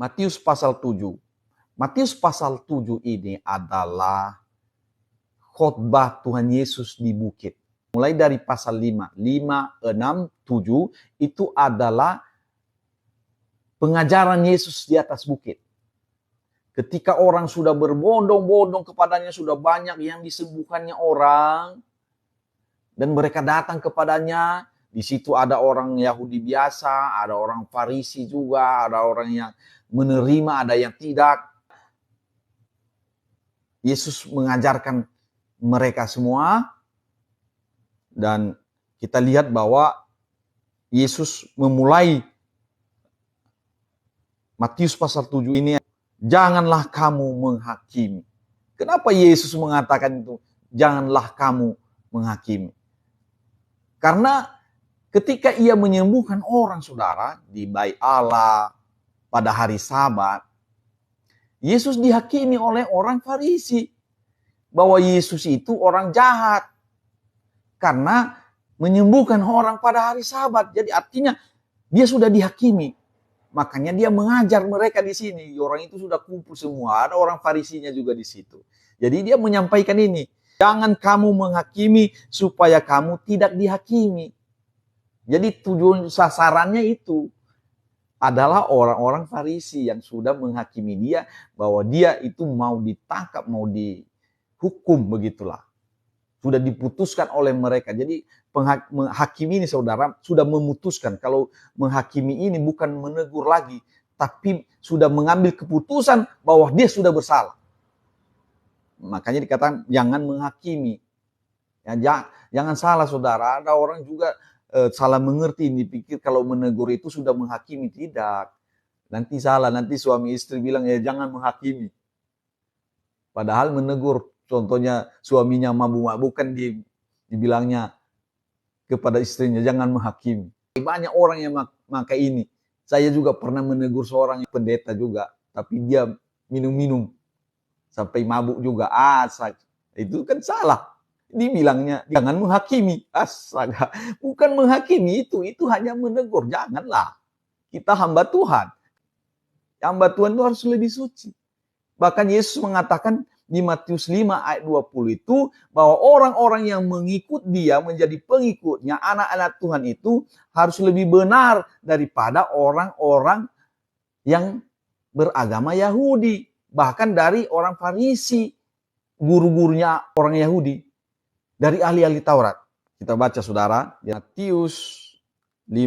Matius pasal 7. Matius pasal 7 ini adalah khotbah Tuhan Yesus di bukit. Mulai dari pasal 5, 6, 7 itu adalah pengajaran Yesus di atas bukit. Ketika orang sudah berbondong-bondong kepadanya, sudah banyak yang disembuhkannya orang, dan mereka datang kepadanya. Di situ ada orang Yahudi biasa, ada orang Farisi juga, ada orang yang menerima, ada yang tidak. Yesus mengajarkan mereka semua, dan kita lihat bahwa Yesus memulai Matius pasal 7 ini, janganlah kamu menghakimi. Kenapa Yesus mengatakan itu? Janganlah kamu menghakimi. Karena ketika ia menyembuhkan orang, saudara, di bait Allah pada hari Sabat, Yesus dihakimi oleh orang Farisi bahwa Yesus itu orang jahat karena menyembuhkan orang pada hari Sabat. Jadi artinya dia sudah dihakimi. Makanya dia mengajar mereka di sini. Orang itu sudah kumpul semua. Ada orang Farisinya juga di situ. Jadi dia menyampaikan ini. Jangan kamu menghakimi supaya kamu tidak dihakimi. Jadi tujuan sasarannya itu adalah orang-orang Farisi yang sudah menghakimi dia bahwa dia itu mau ditangkap, mau dihukum, begitulah. Sudah diputuskan oleh mereka. Jadi menghakimi ini, saudara, sudah memutuskan. Kalau menghakimi ini bukan menegur lagi, tapi sudah mengambil keputusan bahwa dia sudah bersalah. Makanya dikatakan jangan menghakimi. Ya, jangan salah, saudara. Ada orang juga salah mengerti, dipikir kalau menegur itu sudah menghakimi. Tidak. Nanti salah, nanti suami istri bilang ya jangan menghakimi. Padahal menegur, contohnya suaminya mabuk-mabukan, dibilangnya kepada istrinya jangan menghakimi. Banyak orang yang pakai ini. Saya juga pernah menegur seorang pendeta juga, tapi dia minum-minum sampai mabuk juga. Itu kan salah. Dibilangnya jangan menghakimi. Astaga, bukan menghakimi itu hanya menegur. Janganlah. Kita hamba Tuhan. Hamba Tuhan itu harus lebih suci. Bahkan Yesus mengatakan di Matius 5 ayat 20 itu bahwa orang-orang yang mengikut dia, menjadi pengikutnya, anak-anak Tuhan itu harus lebih benar daripada orang-orang yang beragama Yahudi. Bahkan dari orang Farisi, guru-gurunya orang Yahudi. Dari ahli-ahli Taurat. Kita baca, saudara, di Matius 5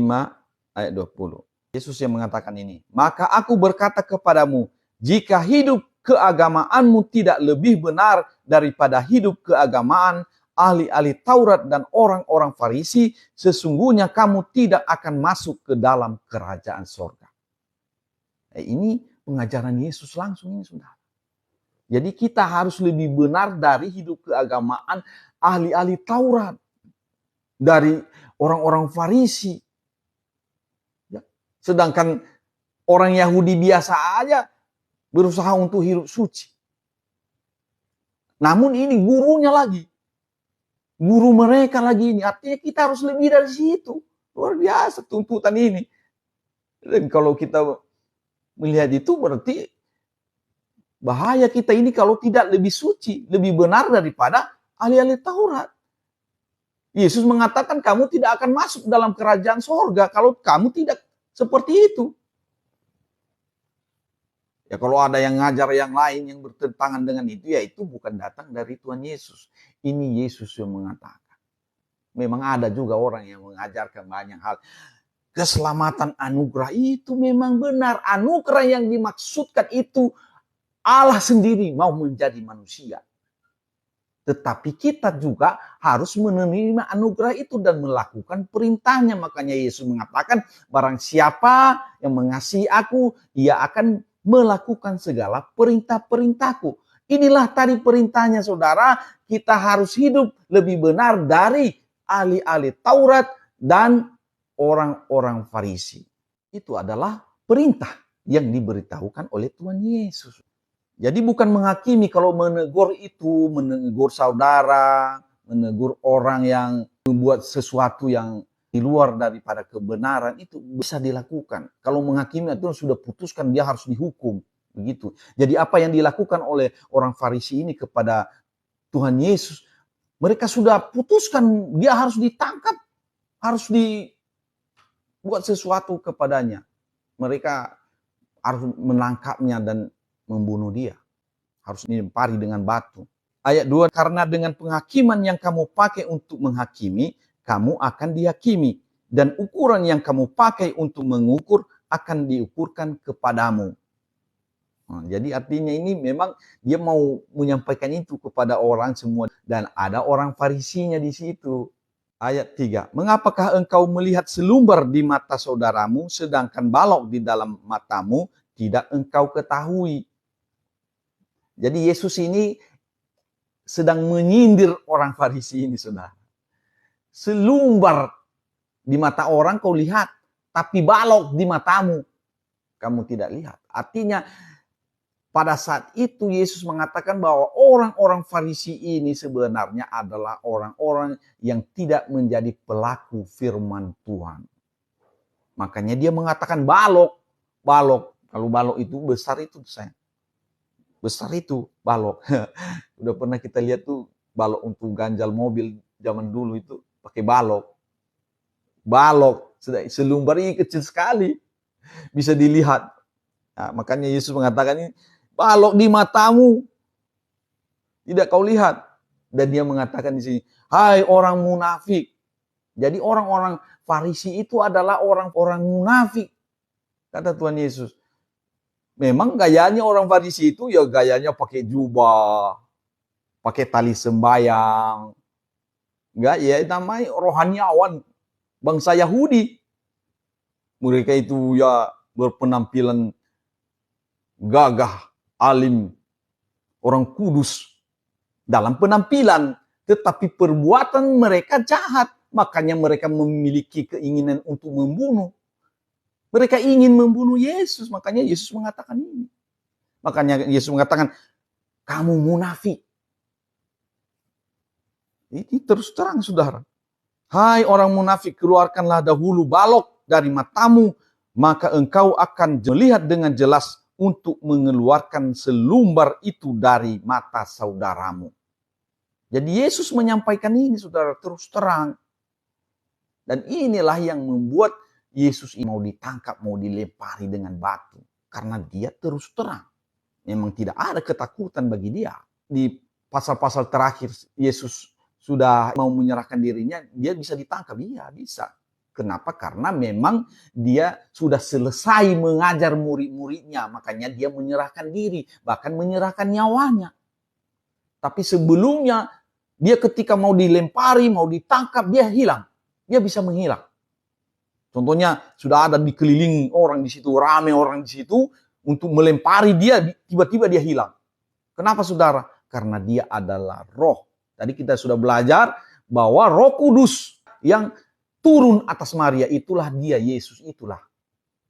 ayat 20. Yesus yang mengatakan ini. Maka aku berkata kepadamu, jika hidup keagamaanmu tidak lebih benar daripada hidup keagamaan ahli-ahli Taurat dan orang-orang Farisi, sesungguhnya kamu tidak akan masuk ke dalam kerajaan sorga. Ini pengajaran Yesus langsung ini, saudara. Jadi kita harus lebih benar dari hidup keagamaan ahli-ahli Taurat, dari orang-orang Farisi. Ya. Sedangkan orang Yahudi biasa aja berusaha untuk hidup suci. Namun ini gurunya lagi. Guru mereka lagi ini. Artinya kita harus lebih dari situ. Luar biasa tuntutan ini. Dan kalau kita melihat itu berarti bahaya kita ini kalau tidak lebih suci, lebih benar daripada ahli-ahli Taurat. Yesus mengatakan kamu tidak akan masuk dalam kerajaan sorga kalau kamu tidak seperti itu. Ya kalau ada yang ngajar yang lain yang bertentangan dengan itu, ya itu bukan datang dari Tuhan Yesus. Ini Yesus yang mengatakan. Memang ada juga orang yang mengajarkan banyak hal. Keselamatan anugerah itu memang benar. Anugerah yang dimaksudkan itu Allah sendiri mau menjadi manusia. Tetapi kita juga harus menerima anugerah itu dan melakukan perintahnya. Makanya Yesus mengatakan, barang siapa yang mengasihi aku, ia akan melakukan segala perintah-perintahku. Inilah tadi perintahnya, saudara. Kita harus hidup lebih benar dari ahli-ahli Taurat dan orang-orang Farisi. Itu adalah perintah yang diberitahukan oleh Tuhan Yesus. Jadi bukan menghakimi. Kalau menegur itu, menegur saudara, menegur orang yang membuat sesuatu yang di luar daripada kebenaran itu bisa dilakukan. Kalau menghakimi itu sudah putuskan dia harus dihukum. Begitu. Jadi apa yang dilakukan oleh orang Farisi ini kepada Tuhan Yesus, mereka sudah putuskan dia harus ditangkap, harus dibuat sesuatu kepadanya. Mereka harus menangkapnya dan membunuh dia. Harus dilempari dengan batu. Ayat 2, karena dengan penghakiman yang kamu pakai untuk menghakimi, kamu akan dihakimi. Dan ukuran yang kamu pakai untuk mengukur akan diukurkan kepadamu. Nah, jadi artinya ini memang dia mau menyampaikan itu kepada orang semua. Dan ada orang Farisinya di situ. Ayat 3, mengapakah engkau melihat selumbar di mata saudaramu, sedangkan balok di dalam matamu tidak engkau ketahui. Jadi Yesus ini sedang menyindir orang Farisi ini, saudara. Selumbar di mata orang kau lihat, tapi balok di matamu kamu tidak lihat. Artinya pada saat itu Yesus mengatakan bahwa orang-orang Farisi ini sebenarnya adalah orang-orang yang tidak menjadi pelaku firman Tuhan. Makanya dia mengatakan balok. Kalau balok itu besar itu sayang. Besar itu balok. Udah pernah kita lihat tuh balok untuk ganjal mobil zaman dulu itu pakai balok. Balok, selumbar ini kecil sekali, bisa dilihat. Nah, makanya Yesus mengatakan ini, balok di matamu, tidak kau lihat. Dan dia mengatakan di sini, hai orang munafik. Jadi orang-orang Farisi itu adalah orang-orang munafik, kata Tuhan Yesus. Memang gayanya orang Farisi itu ya gayanya pakai jubah, pakai tali sembayang. Enggak, ya namanya rohaniawan. Bangsa Yahudi, mereka itu ya berpenampilan gagah, alim, orang kudus dalam penampilan, tetapi perbuatan mereka jahat. Makanya mereka memiliki keinginan untuk membunuh. Mereka ingin membunuh Yesus, makanya Yesus mengatakan ini. Makanya Yesus mengatakan, kamu munafik. Ini terus terang, saudara. Hai orang munafik, keluarkanlah dahulu balok dari matamu, maka engkau akan melihat dengan jelas untuk mengeluarkan selumbar itu dari mata saudaramu. Jadi Yesus menyampaikan ini, saudara, terus terang. Dan inilah yang membuat Yesus mau ditangkap, mau dilempari dengan batu. Karena dia terus terang. Memang tidak ada ketakutan bagi dia. Di pasal-pasal terakhir Yesus sudah mau menyerahkan dirinya, dia bisa ditangkap. Iya, bisa. Kenapa? Karena memang dia sudah selesai mengajar murid-muridnya. Makanya dia menyerahkan diri, bahkan menyerahkan nyawanya. Tapi sebelumnya, dia ketika mau dilempari, mau ditangkap, dia hilang. Dia bisa menghilang. Contohnya, sudah ada dikelilingi orang di situ, ramai orang di situ, untuk melempari dia, tiba-tiba dia hilang. Kenapa, saudara? Karena dia adalah roh. Tadi kita sudah belajar bahwa Roh Kudus yang turun atas Maria itulah dia, Yesus itulah.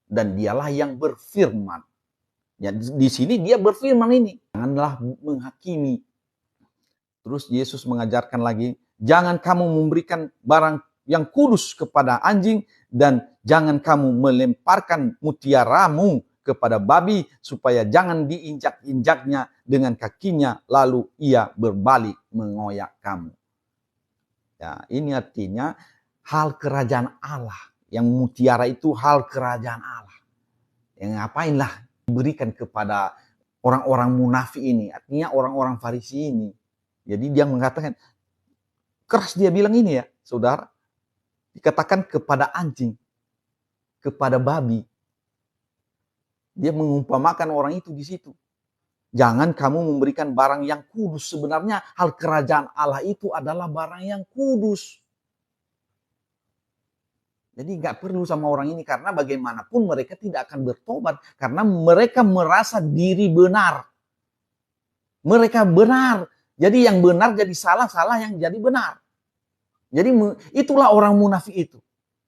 Dan dialah yang berfirman. Ya, di sini dia berfirman ini, janganlah menghakimi. Terus Yesus mengajarkan lagi, jangan kamu memberikan barang yang kudus kepada anjing dan jangan kamu melemparkan mutiaramu kepada babi supaya jangan diinjak-injaknya dengan kakinya lalu ia berbalik mengoyak kamu. Ya, ini artinya hal kerajaan Allah. Yang mutiara itu hal kerajaan Allah. Yang ngapainlah diberikan kepada orang-orang munafik ini. Artinya orang-orang Farisi ini. Jadi dia mengatakan, keras dia bilang ini ya, saudara. Dikatakan kepada anjing, kepada babi. Dia mengumpamakan orang itu di situ. Jangan kamu memberikan barang yang kudus. Sebenarnya hal kerajaan Allah itu adalah barang yang kudus. Jadi nggak perlu sama orang ini karena bagaimanapun mereka tidak akan bertobat. Karena mereka merasa diri benar. Mereka benar. Jadi yang benar jadi salah, salah yang jadi benar. Jadi itulah orang munafik itu.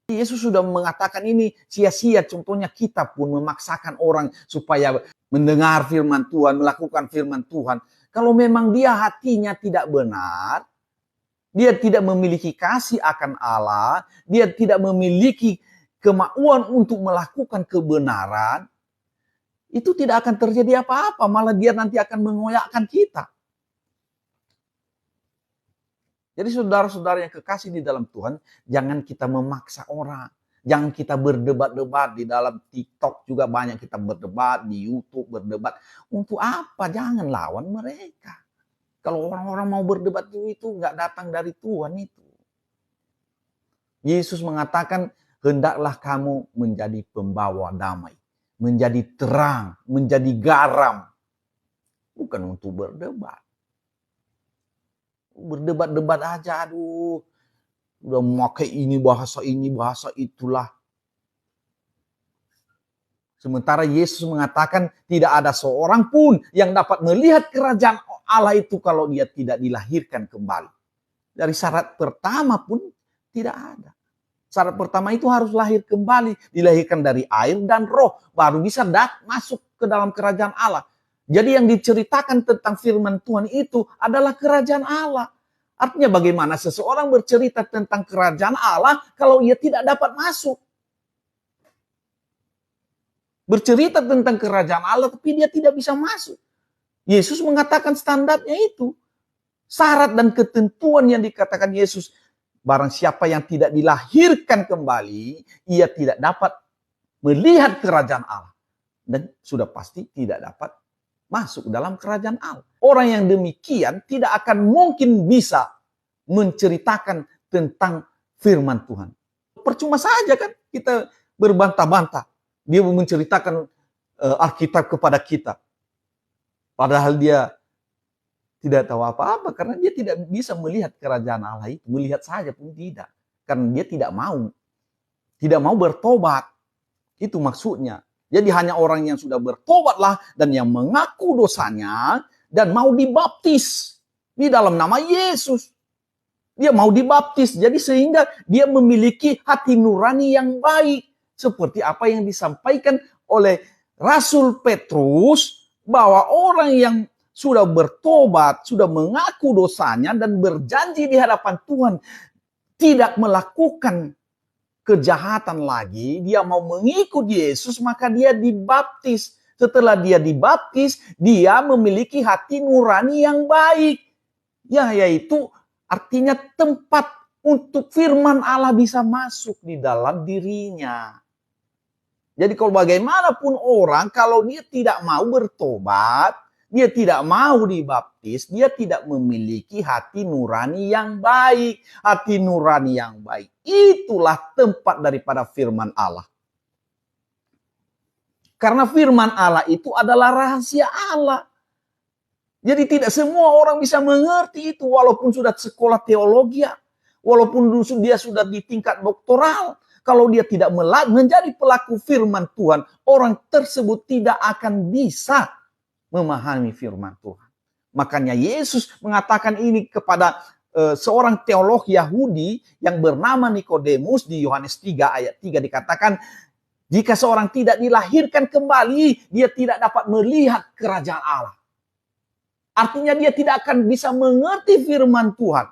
Yesus sudah mengatakan ini sia-sia, contohnya kita pun memaksakan orang supaya mendengar firman Tuhan, melakukan firman Tuhan. Kalau memang dia hatinya tidak benar, dia tidak memiliki kasih akan Allah, dia tidak memiliki kemauan untuk melakukan kebenaran, itu tidak akan terjadi apa-apa, malah dia nanti akan mengoyakkan kita. Jadi saudara-saudara yang kekasih di dalam Tuhan, jangan kita memaksa orang. Jangan kita berdebat-debat di dalam TikTok juga banyak kita berdebat, di YouTube berdebat. Untuk apa? Jangan lawan mereka. Kalau orang-orang mau berdebat itu nggak datang dari Tuhan itu. Yesus mengatakan, hendaklah kamu menjadi pembawa damai. Menjadi terang, menjadi garam. Bukan untuk berdebat. Berdebat-debat aja, aduh. Udah memakai ini, bahasa itulah. Sementara Yesus mengatakan tidak ada seorang pun yang dapat melihat kerajaan Allah itu kalau dia tidak dilahirkan kembali. Dari syarat pertama pun tidak ada. Syarat pertama itu harus lahir kembali. Dilahirkan dari air dan roh. Baru bisa masuk ke dalam kerajaan Allah. Jadi yang diceritakan tentang firman Tuhan itu adalah kerajaan Allah. Artinya bagaimana seseorang bercerita tentang kerajaan Allah kalau ia tidak dapat masuk. Bercerita tentang kerajaan Allah tapi dia tidak bisa masuk. Yesus mengatakan standarnya itu. Syarat dan ketentuan yang dikatakan Yesus. Barang siapa yang tidak dilahirkan kembali, ia tidak dapat melihat kerajaan Allah. Dan sudah pasti tidak dapat masuk dalam kerajaan Allah. Orang yang demikian tidak akan mungkin bisa menceritakan tentang firman Tuhan. Percuma saja kan kita berbantah-bantah. Dia menceritakan Alkitab kepada kita. Padahal dia tidak tahu apa-apa karena dia tidak bisa melihat kerajaan Allah itu. Melihat saja pun tidak. Karena dia tidak mau. Tidak mau bertobat. Itu maksudnya. Jadi hanya orang yang sudah bertobatlah dan yang mengaku dosanya dan mau dibaptis di dalam nama Yesus. Dia mau dibaptis. Jadi sehingga dia memiliki hati nurani yang baik. Seperti apa yang disampaikan oleh Rasul Petrus bahwa orang yang sudah bertobat, sudah mengaku dosanya dan berjanji di hadapan Tuhan tidak melakukan kejahatan lagi, dia mau mengikut Yesus, maka dia dibaptis. Setelah dia dibaptis, dia memiliki hati nurani yang baik. Ya, yaitu artinya tempat untuk firman Allah bisa masuk di dalam dirinya. Jadi kalau bagaimanapun orang, kalau dia tidak mau bertobat, dia tidak mau dibaptis, dia tidak memiliki hati nurani yang baik. Hati nurani yang baik, itulah tempat daripada firman Allah. Karena firman Allah itu adalah rahasia Allah. Jadi tidak semua orang bisa mengerti itu, walaupun sudah sekolah teologi, walaupun dia sudah di tingkat doktoral. Kalau dia tidak menjadi pelaku firman Tuhan, orang tersebut tidak akan bisa memahami firman Tuhan. Makanya Yesus mengatakan ini kepada seorang teolog Yahudi yang bernama Nikodemus di Yohanes 3 ayat 3 dikatakan, jika seorang tidak dilahirkan kembali, dia tidak dapat melihat kerajaan Allah. Artinya dia tidak akan bisa mengerti firman Tuhan.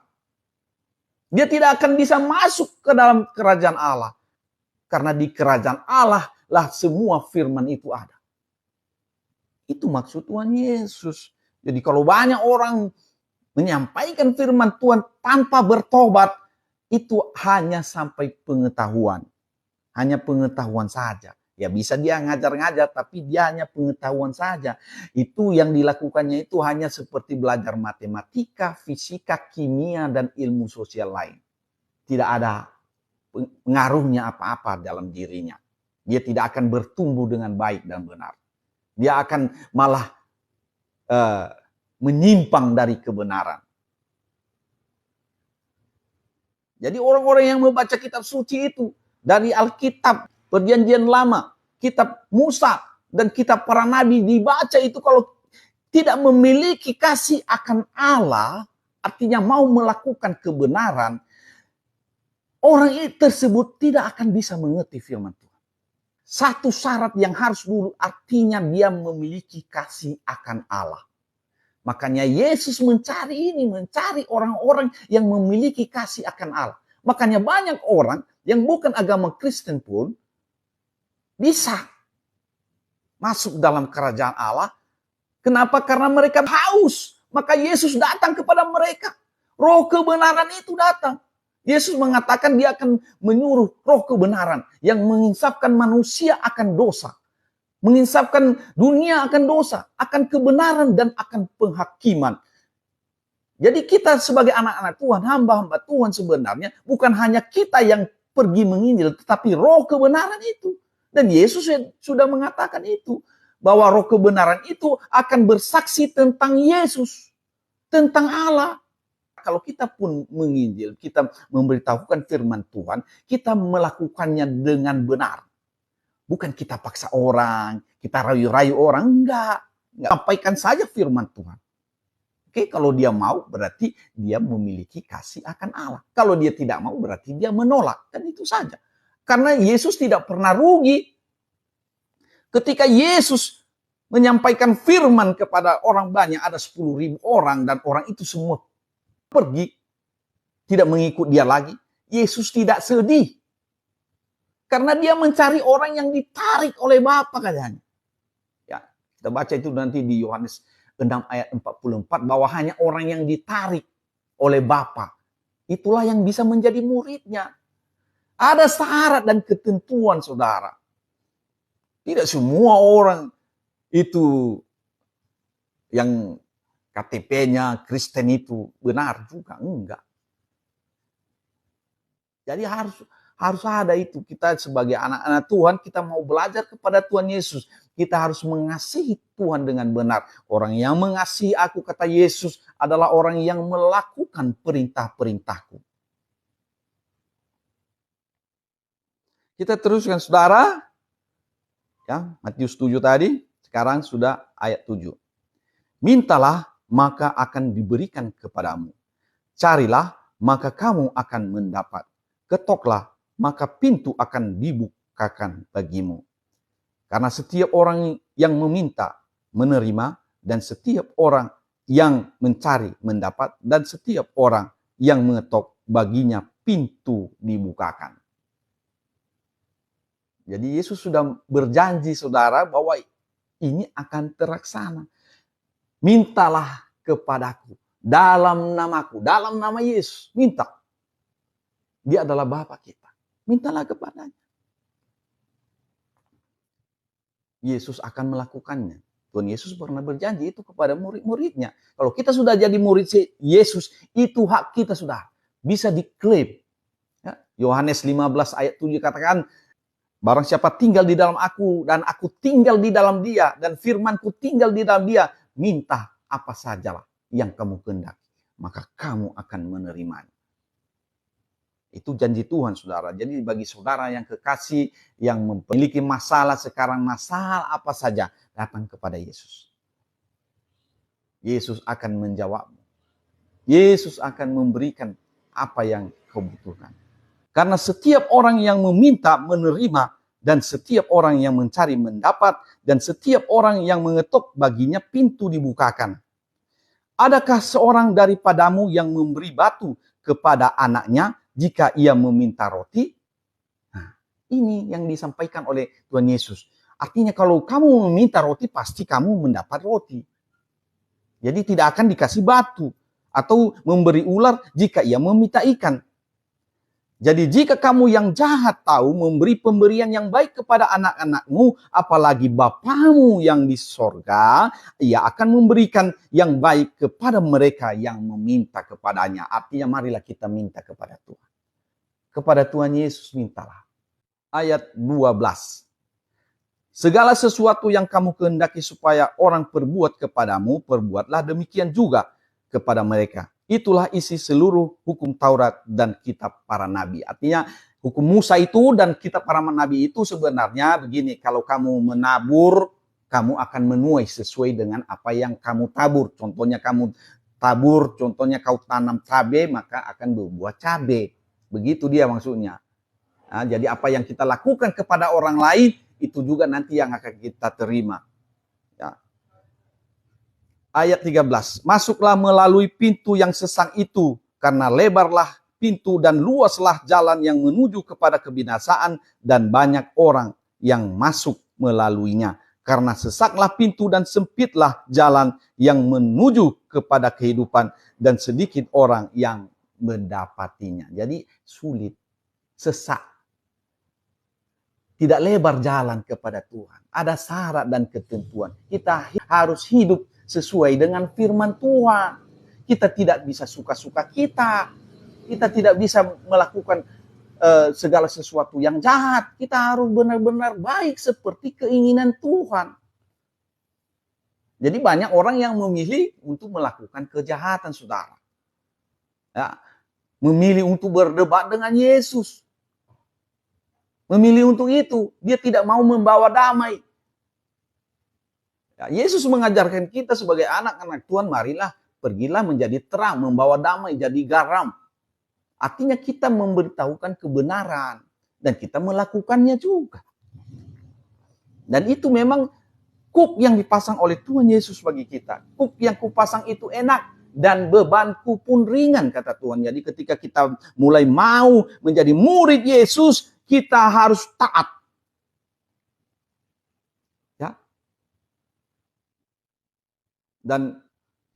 Dia tidak akan bisa masuk ke dalam kerajaan Allah. Karena di kerajaan Allah lah semua firman itu ada. Itu maksud Tuhan Yesus. Jadi kalau banyak orang menyampaikan firman Tuhan tanpa bertobat, itu hanya sampai pengetahuan. Hanya pengetahuan saja. Ya bisa dia ngajar-ngajar, tapi dia hanya pengetahuan saja. Itu yang dilakukannya itu hanya seperti belajar matematika, fisika, kimia, dan ilmu sosial lain. Tidak ada pengaruhnya apa-apa dalam dirinya. Dia tidak akan bertumbuh dengan baik dan benar. Dia akan malah menyimpang dari kebenaran. Jadi orang-orang yang membaca kitab suci itu, dari Alkitab, Perjanjian Lama, kitab Musa, dan kitab para nabi dibaca itu, kalau tidak memiliki kasih akan Allah, artinya mau melakukan kebenaran, orang tersebut tidak akan bisa mengerti firman Tuhan. Satu syarat yang harus dulu, artinya dia memiliki kasih akan Allah. Makanya Yesus mencari orang-orang yang memiliki kasih akan Allah. Makanya banyak orang yang bukan agama Kristen pun bisa masuk dalam kerajaan Allah. Kenapa? Karena mereka haus. Maka Yesus datang kepada mereka. Roh kebenaran itu datang. Yesus mengatakan dia akan menyuruh roh kebenaran yang menginsafkan manusia akan dosa. Menginsafkan dunia akan dosa, akan kebenaran dan akan penghakiman. Jadi kita sebagai anak-anak Tuhan, hamba-hamba Tuhan sebenarnya bukan hanya kita yang pergi menginjil, tetapi roh kebenaran itu. Dan Yesus sudah mengatakan itu. Bahwa roh kebenaran itu akan bersaksi tentang Yesus. Tentang Allah. Kalau kita pun menginjil, kita memberitahukan firman Tuhan, kita melakukannya dengan benar. Bukan kita paksa orang, kita rayu-rayu orang, enggak. Sampaikan saja firman Tuhan. Oke, kalau dia mau berarti dia memiliki kasih akan Allah. Kalau dia tidak mau berarti dia menolak. Kan itu saja. Karena Yesus tidak pernah rugi. Ketika Yesus menyampaikan firman kepada orang banyak, ada 10.000 orang dan orang itu semua pergi, tidak mengikut dia lagi. Yesus tidak sedih. Karena dia mencari orang yang ditarik oleh Bapa katanya. Ya, kita baca itu nanti di Yohanes 6 ayat 44 bahwa hanya orang yang ditarik oleh Bapa itulah yang bisa menjadi muridnya. Ada syarat dan ketentuan, saudara. Tidak semua orang itu yang KTP-nya Kristen itu benar juga, enggak. Jadi harus ada itu. Kita sebagai anak-anak Tuhan, kita mau belajar kepada Tuhan Yesus. Kita harus mengasihi Tuhan dengan benar. Orang yang mengasihi aku, kata Yesus, adalah orang yang melakukan perintah-perintahku. Kita teruskan, saudara. Ya, Matius 7 tadi, sekarang sudah ayat 7. Mintalah, maka akan diberikan kepadamu. Carilah, maka kamu akan mendapat. Ketoklah, maka pintu akan dibukakan bagimu. Karena setiap orang yang meminta, menerima, dan setiap orang yang mencari, mendapat, dan setiap orang yang mengetok, baginya pintu dibukakan. Jadi Yesus sudah berjanji, saudara, bahwa ini akan terlaksana. Mintalah kepadaku, dalam namaku, dalam nama Yesus, minta. Dia adalah Bapa kita. Mintalah kepadanya. Yesus akan melakukannya. Tuhan Yesus pernah berjanji itu kepada murid-muridnya. Kalau kita sudah jadi murid Yesus, itu hak kita sudah. Bisa diklaim. Ya, Yohanes 15 ayat 7 katakan, barang siapa tinggal di dalam aku, dan aku tinggal di dalam dia, dan firmanku tinggal di dalam dia, minta apa sajalah yang kamu kehendaki, maka kamu akan menerimanya. Itu janji Tuhan, saudara. Jadi bagi saudara yang kekasih, yang memiliki masalah sekarang, masalah apa saja, datang kepada Yesus. Yesus akan menjawabmu. Yesus akan memberikan apa yang kau butuhkan. Karena setiap orang yang meminta, menerima, dan setiap orang yang mencari, mendapat, dan setiap orang yang mengetuk, baginya pintu dibukakan. Adakah seorang daripadamu yang memberi batu kepada anaknya jika ia meminta roti? Nah, ini yang disampaikan oleh Tuhan Yesus. Artinya kalau kamu meminta roti, pasti kamu mendapat roti. Jadi tidak akan dikasih batu. Atau memberi ular jika ia meminta ikan. Jadi jika kamu yang jahat tahu memberi pemberian yang baik kepada anak-anakmu, apalagi Bapamu yang di sorga, ia akan memberikan yang baik kepada mereka yang meminta kepadanya. Artinya marilah kita minta kepada Tuhan. Kepada Tuhan Yesus mintalah. Ayat 12. Segala sesuatu yang kamu kehendaki supaya orang perbuat kepadamu, perbuatlah demikian juga kepada mereka. Itulah isi seluruh hukum Taurat dan kitab para nabi. Artinya hukum Musa itu dan kitab para nabi itu sebenarnya begini. Kalau kamu menabur, kamu akan menuai sesuai dengan apa yang kamu tabur. Contohnya kamu tabur, contohnya kau tanam cabai, maka akan berbuah cabai. Begitu dia maksudnya. Nah, jadi apa yang kita lakukan kepada orang lain, itu juga nanti yang akan kita terima. Ya. Ayat 13. Masuklah melalui pintu yang sesang itu, karena lebarlah pintu dan luaslah jalan yang menuju kepada kebinasaan, dan banyak orang yang masuk melaluinya. Karena sesaklah pintu dan sempitlah jalan yang menuju kepada kehidupan, dan sedikit orang yang mendapatinya. Jadi sulit, sesak. Tidak lebar jalan kepada Tuhan. Ada syarat dan ketentuan. Kita harus hidup sesuai dengan firman Tuhan. Kita tidak bisa suka-suka kita. Kita tidak bisa melakukan segala sesuatu yang jahat. Kita harus benar-benar baik seperti keinginan Tuhan. Jadi banyak orang yang memilih untuk melakukan kejahatan, saudara. Ya, memilih untuk berdebat dengan Yesus. Memilih untuk itu. Dia tidak mau membawa damai. Ya, Yesus mengajarkan kita sebagai anak-anak Tuhan, marilah, pergilah menjadi terang, membawa damai, jadi garam. Artinya kita memberitahukan kebenaran. Dan kita melakukannya juga. Dan itu memang kuk yang dipasang oleh Tuhan Yesus bagi kita. Kuk yang kupasang itu enak. Dan bebanku pun ringan, kata Tuhan. Jadi ketika kita mulai mau menjadi murid Yesus, kita harus taat. Ya. Dan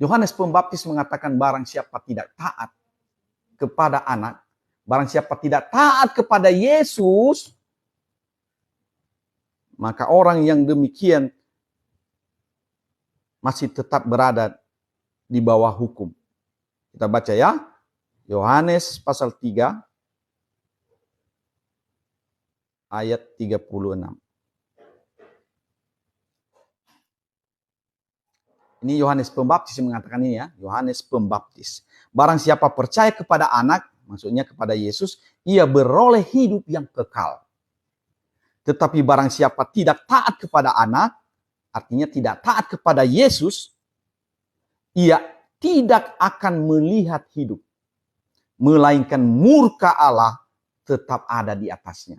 Yohanes Pembaptis mengatakan barang siapa tidak taat kepada anak, barang siapa tidak taat kepada Yesus, maka orang yang demikian masih tetap berada di bawah hukum. Kita baca ya, Yohanes pasal 3 ayat 36. Ini Yohanes Pembaptis yang mengatakan ini ya, Yohanes Pembaptis. Barang siapa percaya kepada anak, maksudnya kepada Yesus, ia beroleh hidup yang kekal. Tetapi barang siapa tidak taat kepada anak, artinya tidak taat kepada Yesus, ia tidak akan melihat hidup. Melainkan murka Allah tetap ada di atasnya.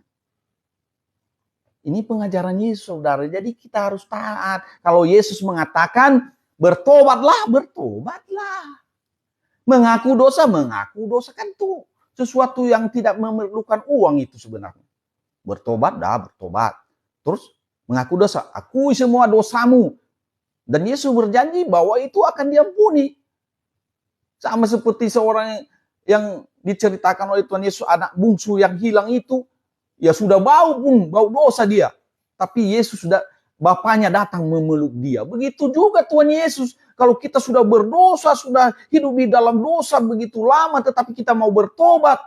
Ini pengajaran Yesus, saudara. Jadi kita harus taat. Kalau Yesus mengatakan, bertobatlah, bertobatlah. Mengaku dosa kan itu sesuatu yang tidak memerlukan uang itu sebenarnya. Bertobat, bertobat. Terus mengaku dosa, akui semua dosamu. Dan Yesus berjanji bahwa itu akan diampuni. Sama seperti seorang yang diceritakan oleh Tuhan Yesus, anak bungsu yang hilang itu, ya sudah bau dosa dia. Tapi Yesus sudah, Bapaknya datang memeluk dia. Begitu juga Tuhan Yesus. Kalau kita sudah berdosa, sudah hidup di dalam dosa begitu lama, tetapi kita mau bertobat,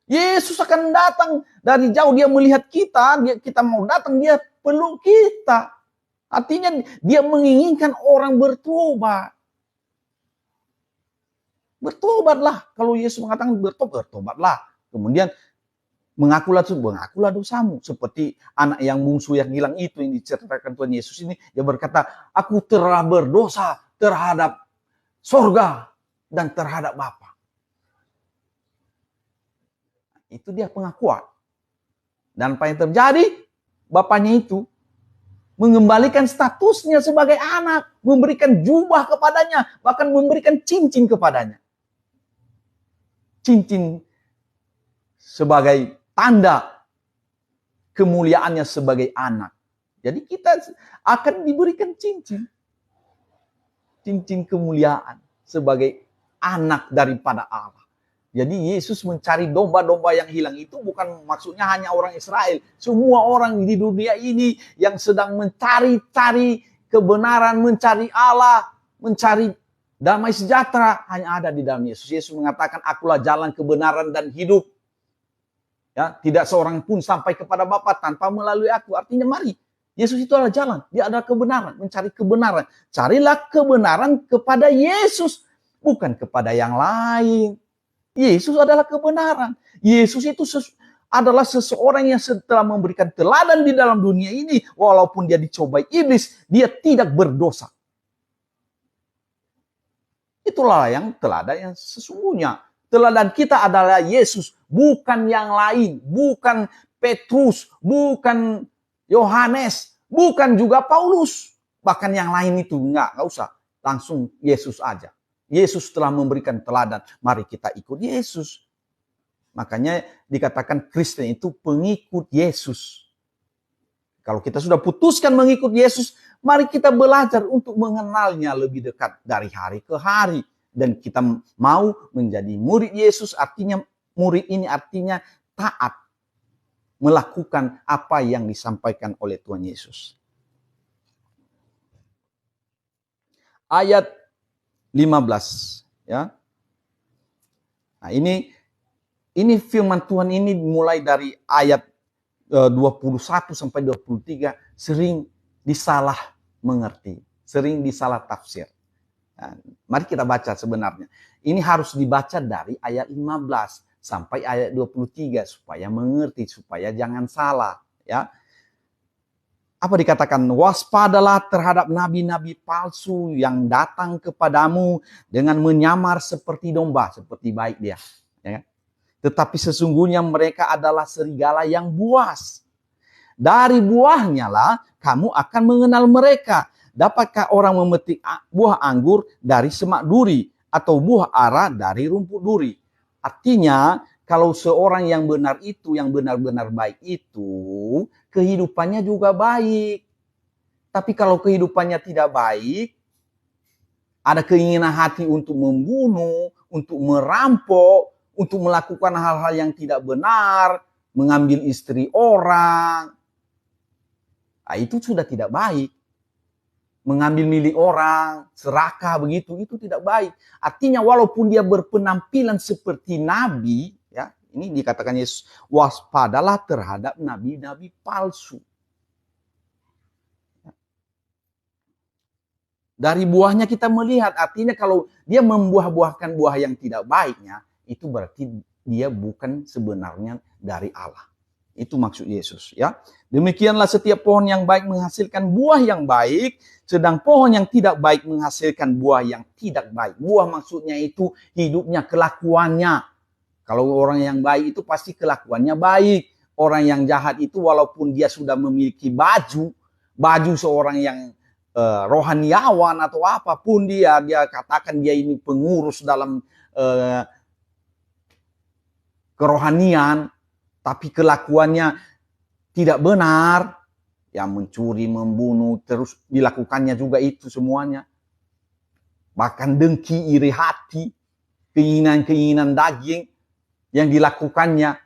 Yesus akan datang dari jauh, dia melihat kita mau datang, dia peluk kita. Artinya dia menginginkan orang bertobat. Bertobatlah. Kalau Yesus mengatakan bertobatlah. Kemudian mengakulah dosamu. Seperti anak yang bungsu yang hilang itu yang diceritakan Tuhan Yesus ini. Dia berkata, aku telah berdosa terhadap sorga dan terhadap Bapa. Itu dia pengakuan. Dan apa yang terjadi? Bapaknya itu mengembalikan statusnya sebagai anak. Memberikan jubah kepadanya. Bahkan memberikan cincin kepadanya. Cincin sebagai tanda kemuliaannya sebagai anak. Jadi kita akan diberikan cincin. Cincin kemuliaan sebagai anak daripada Allah. Jadi Yesus mencari domba-domba yang hilang itu bukan maksudnya hanya orang Israel. Semua orang di dunia ini yang sedang mencari-cari kebenaran, mencari Allah, mencari damai sejahtera, hanya ada di dalam Yesus. Yesus mengatakan, akulah jalan kebenaran dan hidup. Ya, tidak seorang pun sampai kepada Bapa tanpa melalui aku. Artinya mari, Yesus itu adalah jalan. Dia adalah kebenaran, mencari kebenaran. Carilah kebenaran kepada Yesus, bukan kepada yang lain. Yesus adalah kebenaran. Yesus itu adalah seseorang yang setelah memberikan teladan di dalam dunia ini, walaupun dia dicobai iblis, dia tidak berdosa. Itulah yang teladan yang sesungguhnya. Teladan kita adalah Yesus, bukan yang lain, bukan Petrus, bukan Yohanes, bukan juga Paulus. Bahkan yang lain itu enggak usah. langsung Yesus aja. Yesus telah memberikan teladan, mari kita ikut Yesus. Makanya dikatakan Kristen itu pengikut Yesus. Kalau kita sudah putuskan mengikut Yesus, mari kita belajar untuk mengenalnya lebih dekat dari hari ke hari. Dan kita mau menjadi murid Yesus, artinya murid ini artinya taat. Melakukan apa yang disampaikan oleh Tuhan Yesus. Ayat 15. Ya. Nah ini firman Tuhan ini mulai dari ayat 21 sampai 23 sering disalah mengerti, sering disalah tafsir. Nah, mari kita baca sebenarnya. Ini harus dibaca dari ayat 15 sampai ayat 23 supaya mengerti, supaya jangan salah, ya. Apa dikatakan? Waspadalah terhadap nabi-nabi palsu yang datang kepadamu dengan menyamar seperti domba, seperti baik dia, ya. Tetapi sesungguhnya mereka adalah serigala yang buas. Dari buahnya lah kamu akan mengenal mereka. Dapatkah orang memetik buah anggur dari semak duri atau buah ara dari rumput duri? Artinya kalau seorang yang benar itu, yang benar-benar baik itu, kehidupannya juga baik. Tapi kalau kehidupannya tidak baik, ada keinginan hati untuk membunuh, untuk merampok, untuk melakukan hal-hal yang tidak benar, mengambil istri orang. Nah, itu sudah tidak baik. Mengambil milik orang, serakah begitu, itu tidak baik. Artinya walaupun dia berpenampilan seperti nabi, ya, ini dikatakan Yesus, waspadalah terhadap nabi-nabi palsu. Dari buahnya kita melihat, artinya kalau dia membuah-buahkan buah yang tidak baiknya, itu berarti dia bukan sebenarnya dari Allah. Itu maksud Yesus, ya. Demikianlah setiap pohon yang baik menghasilkan buah yang baik, sedang pohon yang tidak baik menghasilkan buah yang tidak baik. Buah maksudnya itu hidupnya, kelakuannya. Kalau orang yang baik itu pasti kelakuannya baik. Orang yang jahat itu walaupun dia sudah memiliki baju seorang yang rohaniawan atau apapun dia katakan dia ini pengurus dalam kerohanian, tapi kelakuannya tidak benar, ya mencuri, membunuh, terus dilakukannya juga itu semuanya. Bahkan dengki, iri hati, keinginan-keinginan daging yang dilakukannya,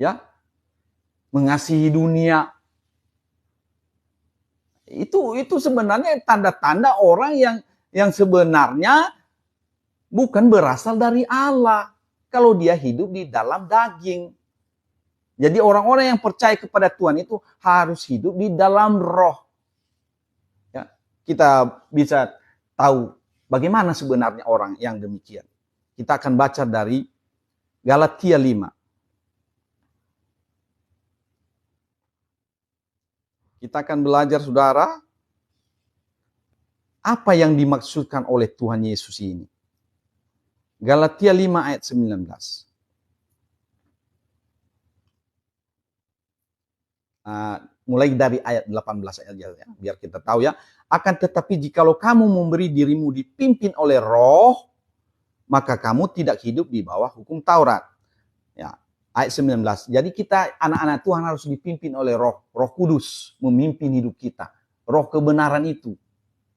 ya, mengasihi dunia. Itu sebenarnya tanda-tanda orang yang sebenarnya bukan berasal dari Allah. Kalau dia hidup di dalam daging. Jadi orang-orang yang percaya kepada Tuhan itu harus hidup di dalam roh. Ya, kita bisa tahu bagaimana sebenarnya orang yang demikian. Kita akan baca dari Galatia 5. Kita akan belajar, saudara, apa yang dimaksudkan oleh Tuhan Yesus ini. Galatia 5 ayat 19. Mulai dari ayat 18 aja ya, biar kita tahu ya. Akan tetapi jikalau kamu memberi dirimu dipimpin oleh roh, maka kamu tidak hidup di bawah hukum Taurat. Ya, ayat 19. Jadi kita anak-anak Tuhan harus dipimpin oleh roh kudus, memimpin hidup kita. Roh kebenaran itu.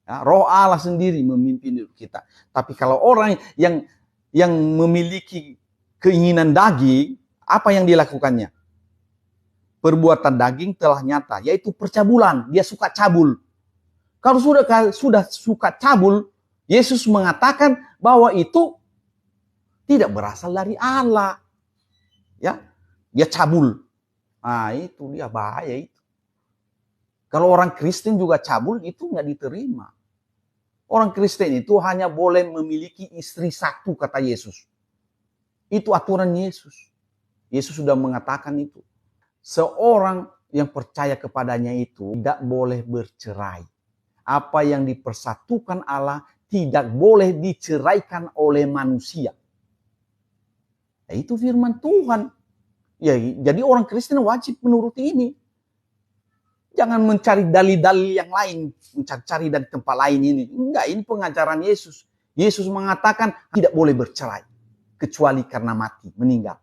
Ya, roh Allah sendiri memimpin hidup kita. Tapi kalau orang yang memiliki keinginan daging, apa yang dilakukannya? Perbuatan daging telah nyata, yaitu percabulan. Dia suka cabul. Kalau sudah suka cabul, Yesus mengatakan bahwa itu tidak berasal dari Allah. Ya, dia cabul. Nah, itu dia bahaya itu. Kalau orang Kristen juga cabul, itu nggak diterima. Orang Kristen itu hanya boleh memiliki istri satu, kata Yesus. Itu aturan Yesus. Yesus sudah mengatakan itu. Seorang yang percaya kepadanya itu tidak boleh bercerai. Apa yang dipersatukan Allah tidak boleh diceraikan oleh manusia. Ya, itu firman Tuhan. Ya, jadi orang Kristen wajib menuruti ini. Jangan mencari dalil-dalil yang lain, mencari dari tempat lain ini. Enggak, ini pengajaran Yesus. Yesus mengatakan tidak boleh bercerai kecuali karena mati, meninggal.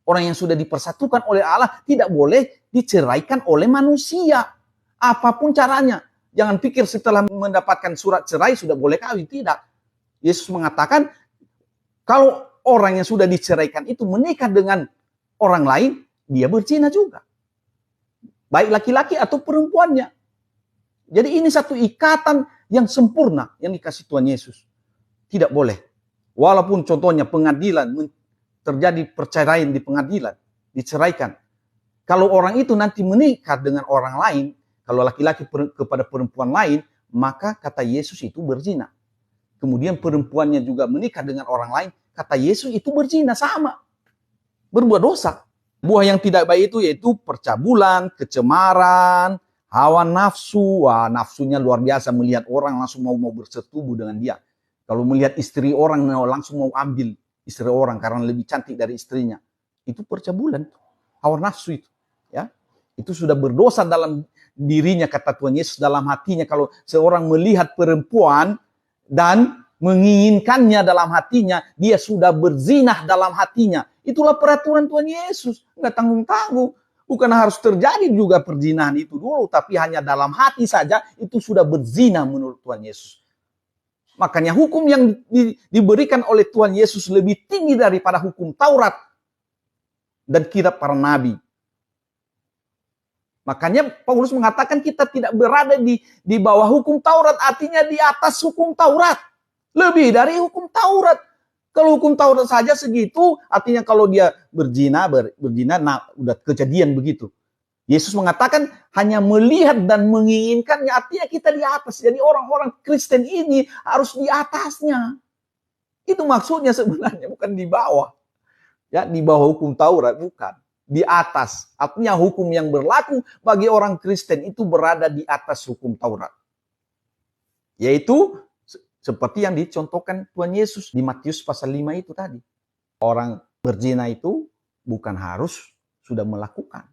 Orang yang sudah dipersatukan oleh Allah tidak boleh diceraikan oleh manusia. Apapun caranya. Jangan pikir setelah mendapatkan surat cerai sudah boleh kawin. Tidak. Yesus mengatakan kalau orang yang sudah diceraikan itu menikah dengan orang lain, dia berzina juga. Baik laki-laki atau perempuannya. Jadi ini satu ikatan yang sempurna yang dikasih Tuhan Yesus. Tidak boleh. Walaupun contohnya pengadilan, terjadi perceraian di pengadilan, diceraikan. Kalau orang itu nanti menikah dengan orang lain, kalau laki-laki kepada perempuan lain, maka kata Yesus itu berzina. Kemudian perempuannya juga menikah dengan orang lain, kata Yesus itu berzina, sama. Berbuat dosa. Buah yang tidak baik itu yaitu percabulan, kecemaran, hawa nafsu. Wah, nafsunya luar biasa, melihat orang langsung mau bersetubuh dengan dia. Kalau melihat istri orang langsung mau ambil istri orang karena lebih cantik dari istrinya. Itu percabulan, hawa nafsu itu. Ya, itu sudah berdosa dalam dirinya, kata Tuhan Yesus, dalam hatinya. Kalau seorang melihat perempuan dan menginginkannya dalam hatinya, dia sudah berzinah dalam hatinya. Itulah peraturan Tuhan Yesus. Enggak tanggung-tanggung. Bukan harus terjadi juga perzinahan itu dulu, tapi hanya dalam hati saja itu sudah berzina menurut Tuhan Yesus. Makanya hukum yang diberikan oleh Tuhan Yesus lebih tinggi daripada hukum Taurat dan kitab para nabi. Makanya Paulus mengatakan kita tidak berada di bawah hukum Taurat, artinya di atas hukum Taurat. Lebih dari hukum Taurat. Kalau hukum Taurat saja segitu, artinya kalau dia berzina, nah udah kejadian begitu. Yesus mengatakan hanya melihat dan menginginkannya, artinya kita di atas. Jadi orang-orang Kristen ini harus di atasnya. Itu maksudnya sebenarnya, bukan di bawah. Ya, di bawah hukum Taurat, bukan. Di atas. Artinya hukum yang berlaku bagi orang Kristen itu berada di atas hukum Taurat. Yaitu seperti yang dicontohkan Tuhan Yesus di Matius pasal 5 itu tadi. Orang berzina itu bukan harus sudah melakukan.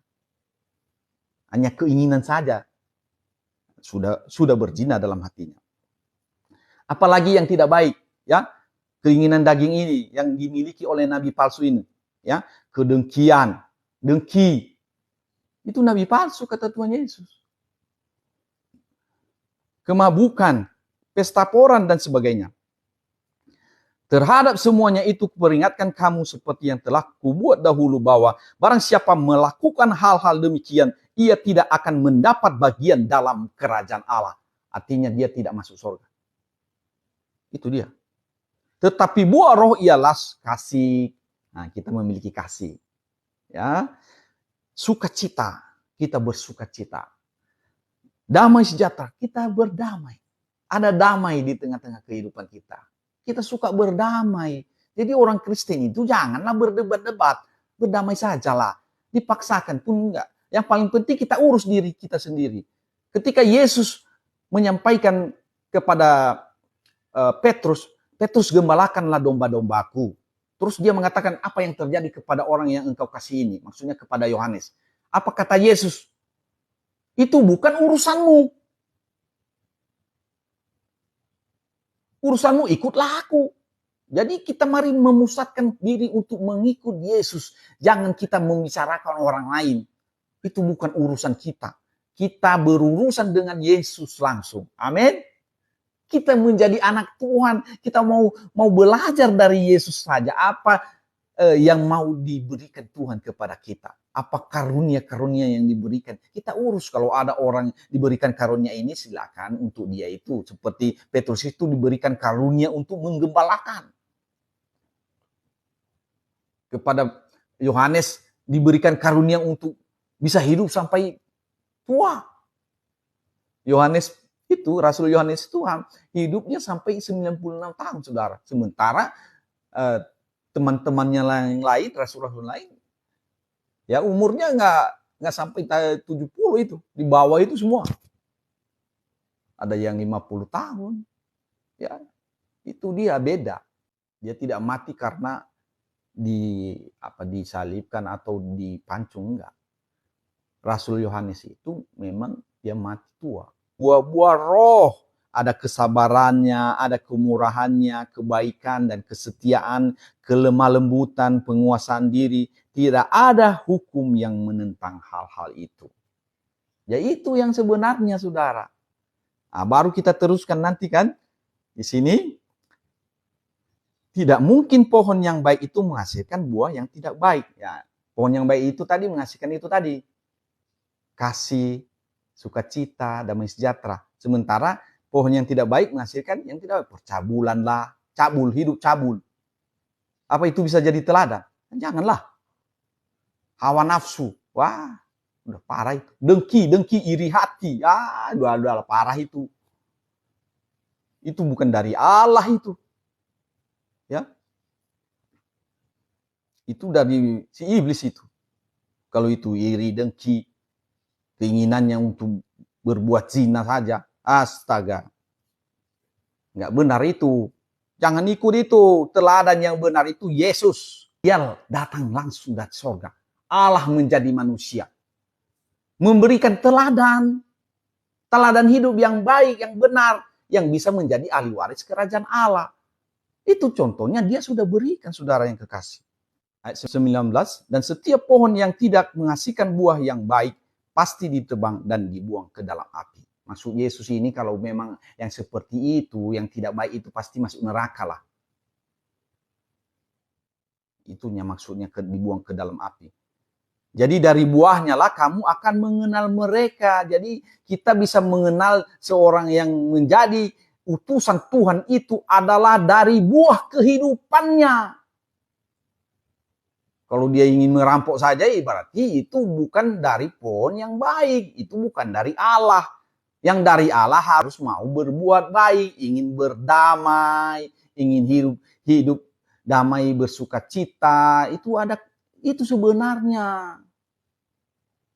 Hanya keinginan saja sudah berzina dalam hatinya. Apalagi yang tidak baik, ya. Keinginan daging ini yang dimiliki oleh nabi palsu ini, ya. Kedengkian, dengki. Itu nabi palsu kata Tuhan Yesus. Kemabukan, pesta poran dan sebagainya. Terhadap semuanya itu kuperingatkan kamu seperti yang telah kubuat dahulu, bahwa barang siapa melakukan hal-hal demikian, ia tidak akan mendapat bagian dalam kerajaan Allah. Artinya dia tidak masuk surga. Itu dia. Tetapi buah roh ialah kasih. Nah, kita memiliki kasih. Ya. Sukacita, kita bersukacita. Damai sejahtera, kita berdamai. Ada damai di tengah-tengah kehidupan kita. Kita suka berdamai. Jadi orang Kristen itu janganlah berdebat-debat. Berdamai sajalah. Dipaksakan pun enggak. Yang paling penting kita urus diri kita sendiri. Ketika Yesus menyampaikan kepada Petrus, Petrus gembalakanlah domba-dombaku. Terus dia mengatakan apa yang terjadi kepada orang yang engkau kasih ini. Maksudnya kepada Yohanes. Apa kata Yesus? Itu bukan urusanmu. Urusanmu ikutlah aku. Jadi kita mari memusatkan diri untuk mengikut Yesus. Jangan kita membicarakan orang lain. Itu bukan urusan kita. Kita berurusan dengan Yesus langsung. Amin. Kita menjadi anak Tuhan. Kita mau belajar dari Yesus saja. Apa yang mau diberikan Tuhan kepada kita. Apa karunia-karunia yang diberikan. Kita urus kalau ada orang diberikan karunia ini, silakan untuk dia itu. Seperti Petrus itu diberikan karunia untuk menggembalakan. Kepada Yohanes diberikan karunia untuk bisa hidup sampai tua. Yohanes itu, Rasul Yohanes itu hidupnya sampai 96 tahun, saudara. Sementara teman-temannya yang lain, rasul-rasul lain, ya umurnya nggak sampai 70 itu. Di bawah itu semua. Ada yang 50 tahun. Ya, itu dia beda. Dia tidak mati karena disalibkan atau dipancung, enggak. Rasul Yohanes itu memang dia mati tua. Buah-buah roh, ada kesabarannya, ada kemurahannya, kebaikan dan kesetiaan, kelemah lembutan, penguasaan diri. Tidak ada hukum yang menentang hal-hal itu. Ya itu yang sebenarnya, saudara. Nah, baru kita teruskan nanti kan, di sini. Tidak mungkin pohon yang baik itu menghasilkan buah yang tidak baik. Ya, pohon yang baik itu tadi menghasilkan itu tadi. Kasih, sukacita, damai sejahtera. Sementara pohon yang tidak baik menghasilkan yang tidak baik. Percabulan lah, cabul, hidup cabul. Apa itu bisa jadi teladan? Janganlah. Hawa nafsu. Wah, udah parah itu. Dengki, iri hati. Udah parah itu. Itu bukan dari Allah itu. Ya, itu dari si iblis itu. Kalau itu iri, dengki, keinginannya untuk berbuat zina saja, astaga, nggak benar itu. Jangan ikut itu. Teladan yang benar itu Yesus. Dia datang langsung dari surga. Allah menjadi manusia, memberikan teladan hidup yang baik, yang benar, yang bisa menjadi ahli waris kerajaan Allah. Itu contohnya dia sudah berikan, saudara yang kekasih. Ayat 19, dan setiap pohon yang tidak menghasilkan buah yang baik pasti ditebang dan dibuang ke dalam api. Maksud Yesus ini kalau memang yang seperti itu, yang tidak baik itu pasti masuk neraka lah. Itunya maksudnya dibuang ke dalam api. Jadi dari buahnya lah kamu akan mengenal mereka. Jadi kita bisa mengenal seorang yang menjadi utusan Tuhan itu adalah dari buah kehidupannya. Kalau dia ingin merampok saja, berarti itu bukan dari pohon yang baik. Itu bukan dari Allah. Yang dari Allah harus mau berbuat baik, ingin berdamai, ingin hidup damai, bersukacita. Itu sebenarnya.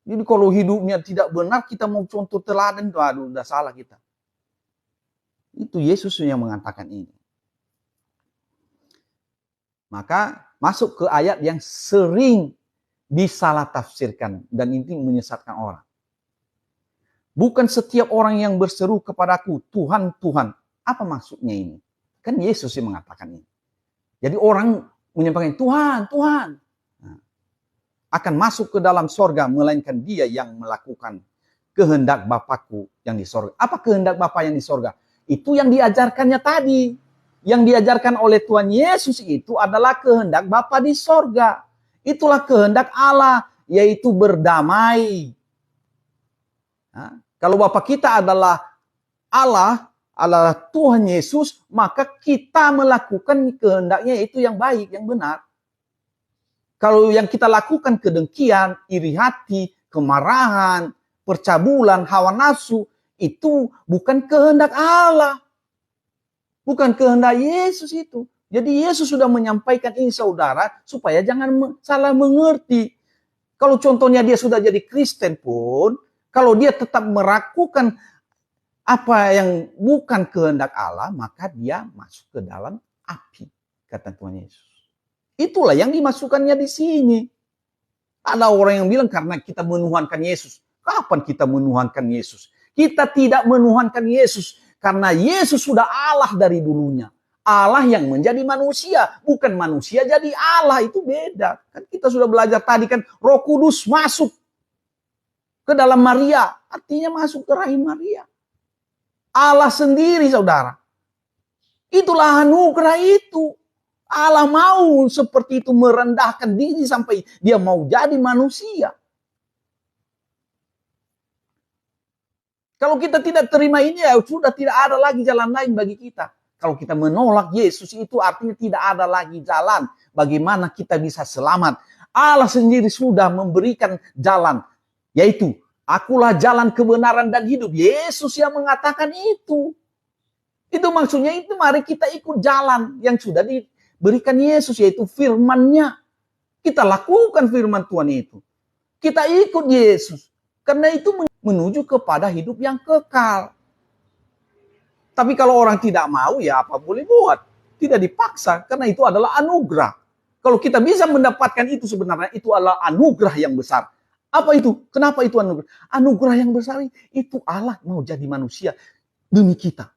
Jadi kalau hidupnya tidak benar, kita mau contoh teladan, aduh udah salah kita. Itu Yesus yang mengatakan ini. Maka masuk ke ayat yang sering disalah tafsirkan dan ini menyesatkan orang. Bukan setiap orang yang berseru kepadaku, Tuhan, Tuhan. Apa maksudnya ini? Kan Yesus yang mengatakan ini. Jadi orang menyampaikan, Tuhan, Tuhan. Nah, akan masuk ke dalam sorga, melainkan dia yang melakukan kehendak Bapakku yang di sorga. Apa kehendak Bapa yang di sorga? Itu yang diajarkannya tadi. Yang diajarkan oleh Tuhan Yesus itu adalah kehendak Bapa di sorga. Itulah kehendak Allah, yaitu berdamai. Nah, kalau Bapa kita adalah Allah, adalah Tuhan Yesus, maka kita melakukan kehendaknya itu yang baik, yang benar. Kalau yang kita lakukan kedengkian, iri hati, kemarahan, percabulan, hawa nafsu, itu bukan kehendak Allah. Bukan kehendak Yesus itu. Jadi Yesus sudah menyampaikan ini saudara, supaya jangan salah mengerti. Kalau contohnya dia sudah jadi Kristen pun, kalau dia tetap melakukan apa yang bukan kehendak Allah, maka dia masuk ke dalam api, kata Tuhan Yesus. Itulah yang dimasukkannya di sini. Ada orang yang bilang karena kita menuhankan Yesus. Kapan kita menuhankan Yesus? Kita tidak menuhankan Yesus karena Yesus sudah Allah dari dulunya. Allah yang menjadi manusia, bukan manusia jadi Allah, itu beda. Kan kita sudah belajar tadi kan Roh Kudus masuk ke dalam Maria, artinya masuk ke rahim Maria. Allah sendiri, saudara. Itulah anugerah itu. Allah mau seperti itu merendahkan diri sampai dia mau jadi manusia. Kalau kita tidak terima ini, ya sudah tidak ada lagi jalan lain bagi kita. Kalau kita menolak Yesus itu artinya tidak ada lagi jalan bagaimana kita bisa selamat. Allah sendiri sudah memberikan jalan, yaitu akulah jalan kebenaran dan hidup. Yesus yang mengatakan itu. Itu maksudnya itu mari kita ikut jalan yang sudah diberikan Yesus, yaitu firman-Nya. Kita lakukan firman Tuhan itu. Kita ikut Yesus. Karena itu menuju kepada hidup yang kekal. Tapi kalau orang tidak mau, ya apa boleh buat. Tidak dipaksa, karena itu adalah anugerah. Kalau kita bisa mendapatkan itu sebenarnya, itu adalah anugerah yang besar. Apa itu? Kenapa itu anugerah? Anugerah yang besar itu Allah mau jadi manusia demi kita.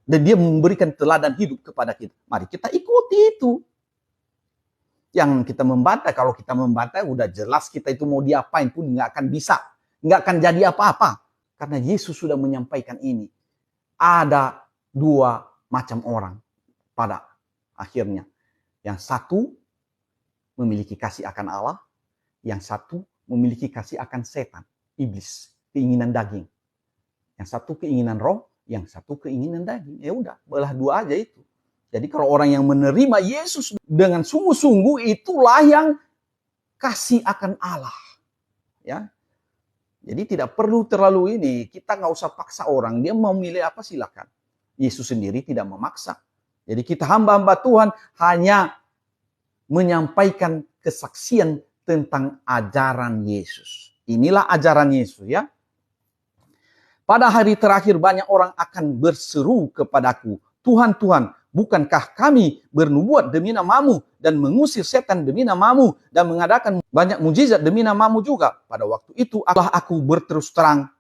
Dan dia memberikan teladan hidup kepada kita. Mari kita ikuti itu. Yang kita membantah, kalau kita membantah udah jelas kita itu mau diapain pun nggak akan bisa. Nggak akan jadi apa-apa. Karena Yesus sudah menyampaikan ini. Ada dua macam orang pada akhirnya. Yang satu memiliki kasih akan Allah. Yang satu memiliki kasih akan setan, iblis, keinginan daging. Yang satu keinginan roh, yang satu keinginan daging. Ya udah, belah dua aja itu. Jadi kalau orang yang menerima Yesus dengan sungguh-sungguh, itulah yang kasih akan Allah. Ya, jadi tidak perlu terlalu ini. Kita nggak usah paksa orang. Dia mau milih apa silakan. Yesus sendiri tidak memaksa. Jadi kita hamba-hamba Tuhan hanya menyampaikan kesaksian tentang ajaran Yesus. Inilah ajaran Yesus ya. Pada hari terakhir banyak orang akan berseru kepadaku, Tuhan, Tuhan, bukankah kami bernubuat demi namamu dan mengusir setan demi namamu dan mengadakan banyak mujizat demi namamu juga? Pada waktu itu aku berterus terang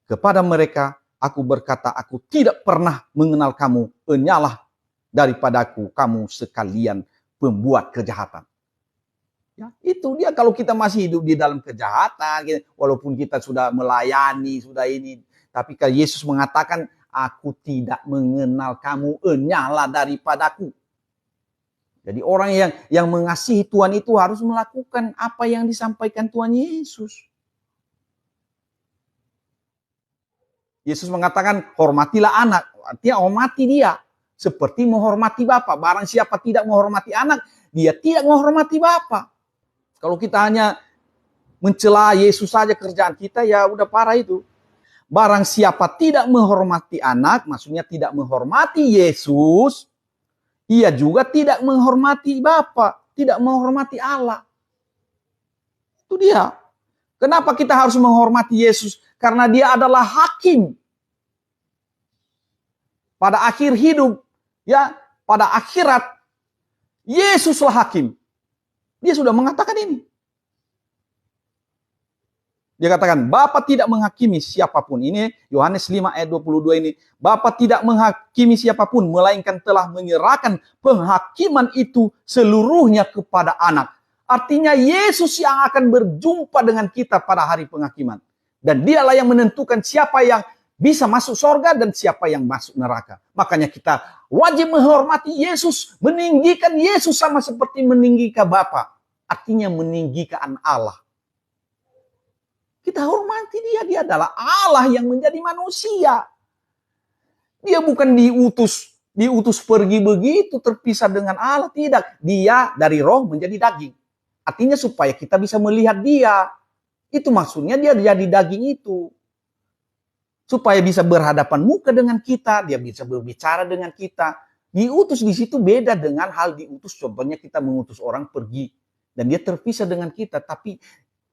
kepada mereka, aku berkata, aku tidak pernah mengenal kamu, enyalah daripadaku kamu sekalian pembuat kejahatan. Ya, itu dia kalau kita masih hidup di dalam kejahatan, walaupun kita sudah melayani, sudah ini, tapi kalau Yesus mengatakan, aku tidak mengenal kamu, enyalah daripadaku. Jadi orang yang mengasihi Tuhan itu harus melakukan apa yang disampaikan Tuhan Yesus. Yesus mengatakan, hormatilah anak, artinya hormati dia. Seperti menghormati Bapa. Barang siapa tidak menghormati anak, dia tidak menghormati Bapa. Kalau kita hanya mencela Yesus saja kerjaan kita, ya udah parah itu. Barang siapa tidak menghormati anak, maksudnya tidak menghormati Yesus, ia juga tidak menghormati Bapa, tidak menghormati Allah. Itu dia. Kenapa kita harus menghormati Yesus? Karena dia adalah hakim. Pada akhir hidup, ya, pada akhirat, Yesuslah hakim. Dia sudah mengatakan ini. Dia katakan, Bapa tidak menghakimi siapapun. Ini Yohanes 5 ayat 22 ini. Bapa tidak menghakimi siapapun, melainkan telah menyerahkan penghakiman itu seluruhnya kepada anak. Artinya Yesus yang akan berjumpa dengan kita pada hari penghakiman. Dan dialah yang menentukan siapa yang bisa masuk surga dan siapa yang masuk neraka. Makanya kita wajib menghormati Yesus, meninggikan Yesus sama seperti meninggikan Bapa. Artinya meninggikan Allah. Kita hormati dia. Dia adalah Allah yang menjadi manusia. Dia bukan diutus pergi begitu terpisah dengan Allah. Tidak. Dia dari roh menjadi daging. Artinya supaya kita bisa melihat dia. Itu maksudnya dia jadi daging itu. Supaya bisa berhadapan muka dengan kita. Dia bisa berbicara dengan kita. Diutus di situ beda dengan hal diutus. Contohnya kita mengutus orang pergi. Dan dia terpisah dengan kita. Tapi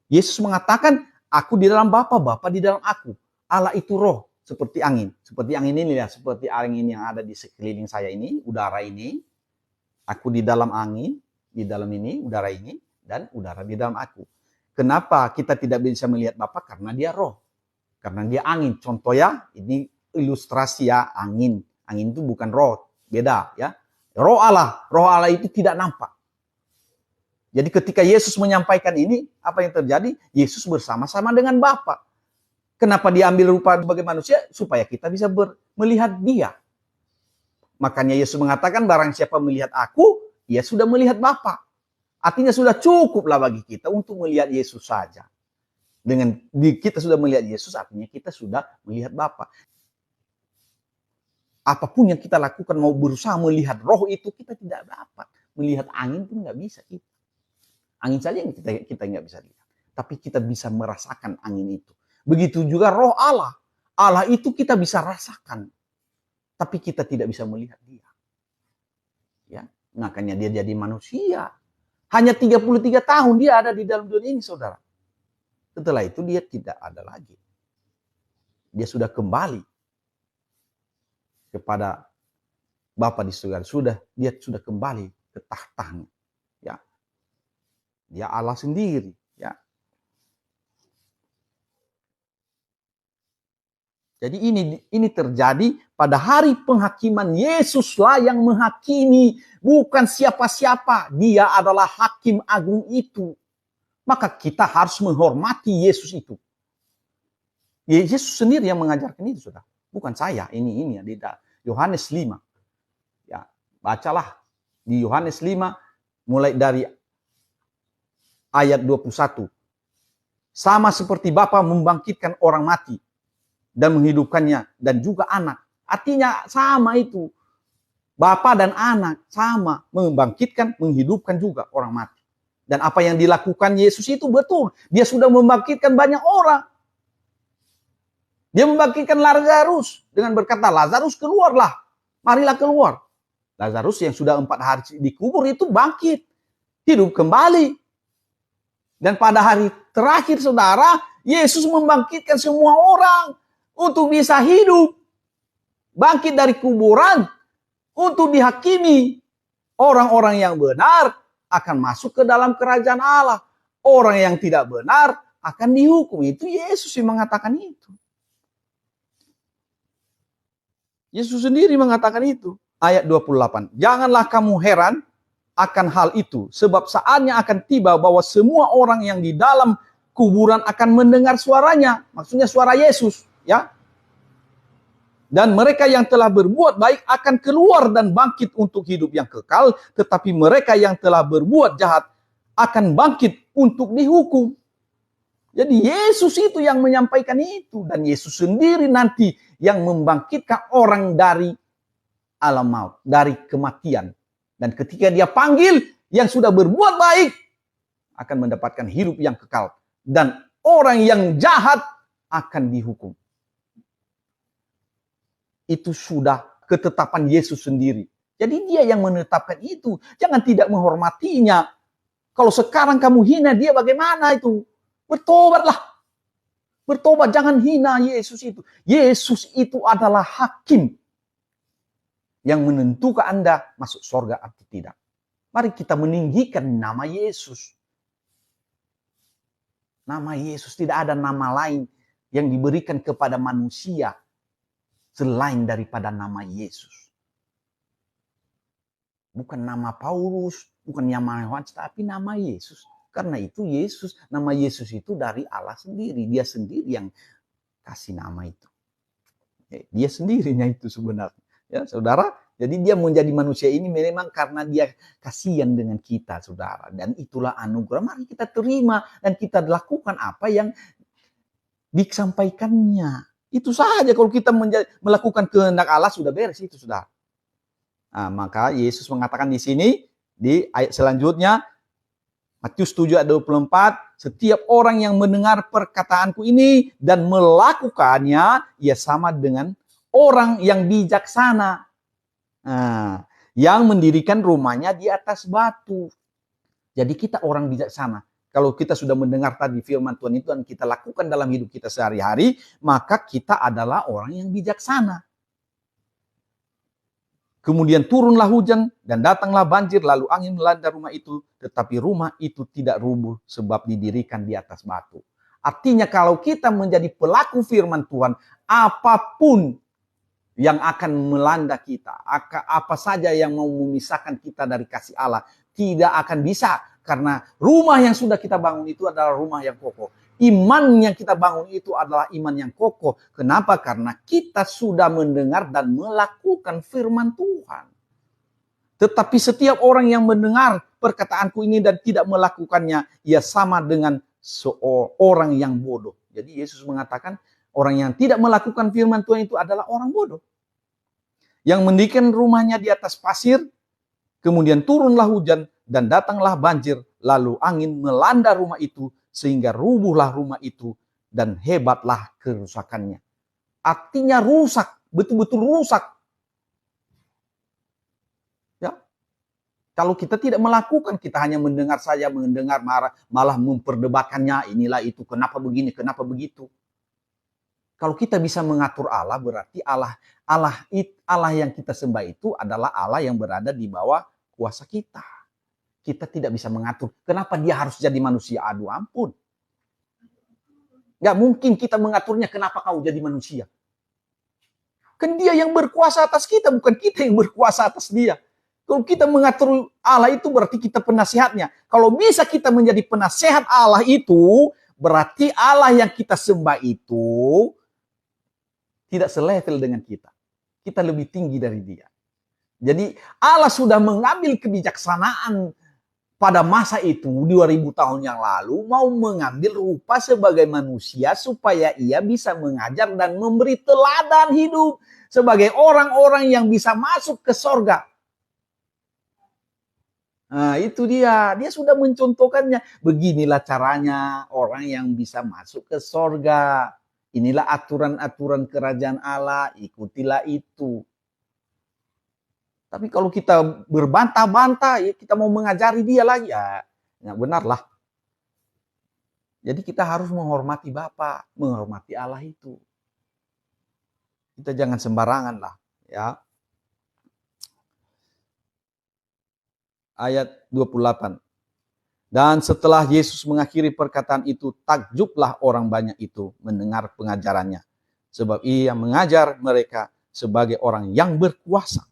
Yesus mengatakan, aku di dalam Bapa, Bapa di dalam aku. Allah itu roh, seperti angin. Seperti angin ini ya, seperti angin yang ada di sekeliling saya ini, udara ini. Aku di dalam angin, di dalam ini, udara ini, dan udara di dalam aku. Kenapa kita tidak bisa melihat Bapa? Karena dia roh. Karena dia angin. Contoh ya, ini ilustrasi ya, angin. Angin itu bukan roh, beda ya. Roh Allah itu tidak nampak. Jadi ketika Yesus menyampaikan ini, apa yang terjadi? Yesus bersama-sama dengan Bapa. Kenapa dia ambil rupa sebagai manusia? Supaya kita bisa melihat dia. Makanya Yesus mengatakan, barang siapa melihat aku, ia sudah melihat Bapa. Artinya sudah cukuplah bagi kita untuk melihat Yesus saja. Dengan kita sudah melihat Yesus, artinya kita sudah melihat Bapa. Apapun yang kita lakukan, mau berusaha melihat roh itu, kita tidak dapat. Melihat angin pun nggak bisa kita. Angin saja yang kita nggak bisa lihat. Tapi kita bisa merasakan angin itu. Begitu juga roh Allah. Allah itu kita bisa rasakan. Tapi kita tidak bisa melihat dia. Ya, makanya dia jadi manusia. Hanya 33 tahun dia ada di dalam dunia ini, saudara. Setelah itu dia tidak ada lagi. Dia sudah kembali kepada Bapa di surga. Dia sudah kembali ke tahtanya. Ya. Dia Allah sendiri, ya. Jadi ini terjadi pada hari penghakiman. Yesuslah yang menghakimi, bukan siapa-siapa. Dia adalah hakim agung itu. Maka kita harus menghormati Yesus itu. Yesus sendiri yang mengajarkan itu, Saudara. Bukan saya, ini di Yohanes 5. Ya, bacalah di Yohanes 5 mulai dari ayat 21. Sama seperti Bapa membangkitkan orang mati dan menghidupkannya, dan juga anak. Artinya sama itu. Bapa dan anak sama, membangkitkan, menghidupkan juga orang mati. Dan apa yang dilakukan Yesus itu betul. Dia sudah membangkitkan banyak orang. Dia membangkitkan Lazarus dengan berkata, Lazarus keluarlah, marilah keluar. Lazarus yang sudah 4 hari dikubur itu bangkit, hidup kembali. Dan pada hari terakhir, Saudara, Yesus membangkitkan semua orang untuk bisa hidup, bangkit dari kuburan, untuk dihakimi. Orang-orang yang benar akan masuk ke dalam kerajaan Allah. Orang yang tidak benar akan dihukum. Itu Yesus yang mengatakan itu. Yesus sendiri mengatakan itu. Ayat 28. Janganlah kamu heran akan hal itu, sebab saatnya akan tiba bahwa semua orang yang di dalam kuburan akan mendengar suaranya. Maksudnya suara Yesus, ya. Dan mereka yang telah berbuat baik akan keluar dan bangkit untuk hidup yang kekal, tetapi mereka yang telah berbuat jahat akan bangkit untuk dihukum. Jadi Yesus itu yang menyampaikan itu, dan Yesus sendiri nanti yang membangkitkan orang dari alam maut, dari kematian. Dan ketika dia panggil yang sudah berbuat baik akan mendapatkan hidup yang kekal, dan orang yang jahat akan dihukum. Itu sudah ketetapan Yesus sendiri. Jadi dia yang menetapkan itu. Jangan tidak menghormatinya. Kalau sekarang kamu hina dia, bagaimana itu? Bertobatlah. Bertobat, jangan hina Yesus itu. Yesus itu adalah hakim yang menentukan Anda masuk surga atau tidak. Mari kita meninggikan nama Yesus. Nama Yesus, tidak ada nama lain yang diberikan kepada manusia selain daripada nama Yesus. Bukan nama Paulus, bukan nama Yohanes, tapi nama Yesus. Karena itu Yesus, nama Yesus itu dari Allah sendiri. Dia sendiri yang kasih nama itu. Dia sendirinya itu sebenarnya. Ya, Saudara, jadi dia menjadi manusia ini memang karena dia kasihan dengan kita, Saudara. Dan itulah anugerah. Mari kita terima dan kita lakukan apa yang disampaikannya. Itu saja, kalau kita melakukan kehendak Allah sudah beres itu, Saudara. Nah, maka Yesus mengatakan di sini, di ayat selanjutnya, Matius 7 ayat 24, setiap orang yang mendengar perkataanku ini dan melakukannya, ia sama dengan orang yang bijaksana. Nah, yang mendirikan rumahnya di atas batu. Jadi kita orang bijaksana. Kalau kita sudah mendengar tadi firman Tuhan itu dan kita lakukan dalam hidup kita sehari-hari, maka kita adalah orang yang bijaksana. Kemudian turunlah hujan dan datanglah banjir, lalu angin melanda rumah itu, tetapi rumah itu tidak rubuh sebab didirikan di atas batu. Artinya kalau kita menjadi pelaku firman Tuhan, apapun yang akan melanda kita, apa saja yang mau memisahkan kita dari kasih Allah, tidak akan bisa. Karena rumah yang sudah kita bangun itu adalah rumah yang kokoh. Iman yang kita bangun itu adalah iman yang kokoh. Kenapa? Karena kita sudah mendengar dan melakukan firman Tuhan. Tetapi setiap orang yang mendengar perkataanku ini dan tidak melakukannya, ia sama dengan seorang yang bodoh. Jadi Yesus mengatakan orang yang tidak melakukan firman Tuhan itu adalah orang bodoh. Yang mendirikan rumahnya di atas pasir, kemudian turunlah hujan dan datanglah banjir, lalu angin melanda rumah itu, sehingga rubuhlah rumah itu dan hebatlah kerusakannya. Artinya rusak, betul-betul rusak. Ya. Kalau kita tidak melakukan, kita hanya mendengar saja, mendengar malah memperdebatkannya, inilah itu, kenapa begini, kenapa begitu. Kalau kita bisa mengatur Allah, berarti Allah yang kita sembah itu adalah Allah yang berada di bawah kuasa kita. Kita tidak bisa mengatur. Kenapa dia harus jadi manusia? Aduh ampun. Gak mungkin kita mengaturnya kenapa kau jadi manusia. Kan dia yang berkuasa atas kita, bukan kita yang berkuasa atas dia. Kalau kita mengatur Allah itu berarti kita penasihatnya. Kalau bisa kita menjadi penasihat Allah itu, berarti Allah yang kita sembah itu tidak selevel dengan kita. Kita lebih tinggi dari dia. Jadi Allah sudah mengambil kebijaksanaan pada masa itu 2000 tahun yang lalu mau mengambil rupa sebagai manusia supaya ia bisa mengajar dan memberi teladan hidup sebagai orang-orang yang bisa masuk ke sorga. Nah, itu dia. Dia sudah mencontohkannya. Beginilah caranya orang yang bisa masuk ke sorga. Inilah aturan-aturan kerajaan Allah. Ikutilah itu. Tapi kalau kita berbantah-bantah, ya kita mau mengajari dia lagi. Ya benarlah. Jadi kita harus menghormati Bapa, menghormati Allah itu. Kita jangan sembarangan lah. Ya. Ayat 28. Dan setelah Yesus mengakhiri perkataan itu, takjublah orang banyak itu mendengar pengajarannya. Sebab ia mengajar mereka sebagai orang yang berkuasa.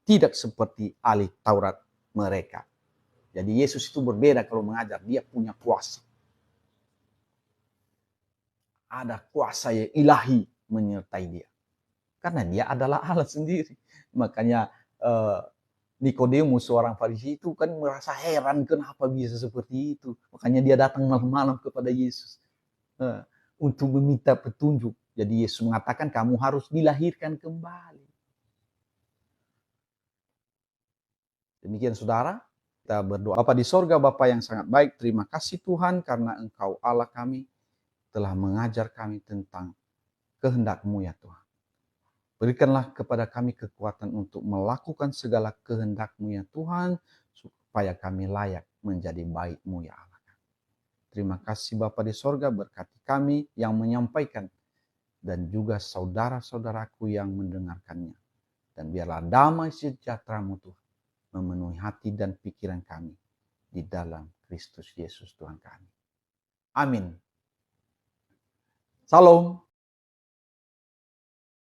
Tidak seperti ahli Taurat mereka. Jadi Yesus itu berbeda kalau mengajar. Dia punya kuasa. Ada kuasa yang ilahi menyertai dia. Karena dia adalah Allah sendiri. Makanya Nikodemus, seorang Farisi itu kan merasa heran kenapa bisa seperti itu. Makanya dia datang malam-malam kepada Yesus untuk meminta petunjuk. Jadi Yesus mengatakan kamu harus dilahirkan kembali. Demikian saudara, kita berdoa. Bapa di sorga, Bapa yang sangat baik, terima kasih Tuhan karena Engkau Allah kami telah mengajar kami tentang kehendak-Mu ya Tuhan. Berikanlah kepada kami kekuatan untuk melakukan segala kehendak-Mu ya Tuhan, supaya kami layak menjadi baik-Mu ya Allah. Terima kasih Bapa di sorga, berkati kami yang menyampaikan dan juga saudara-saudaraku yang mendengarkannya. Dan biarlah damai sejahtera-Mu Tuhan memenuhi hati dan pikiran kami di dalam Kristus Yesus Tuhan kami. Amin. Salam.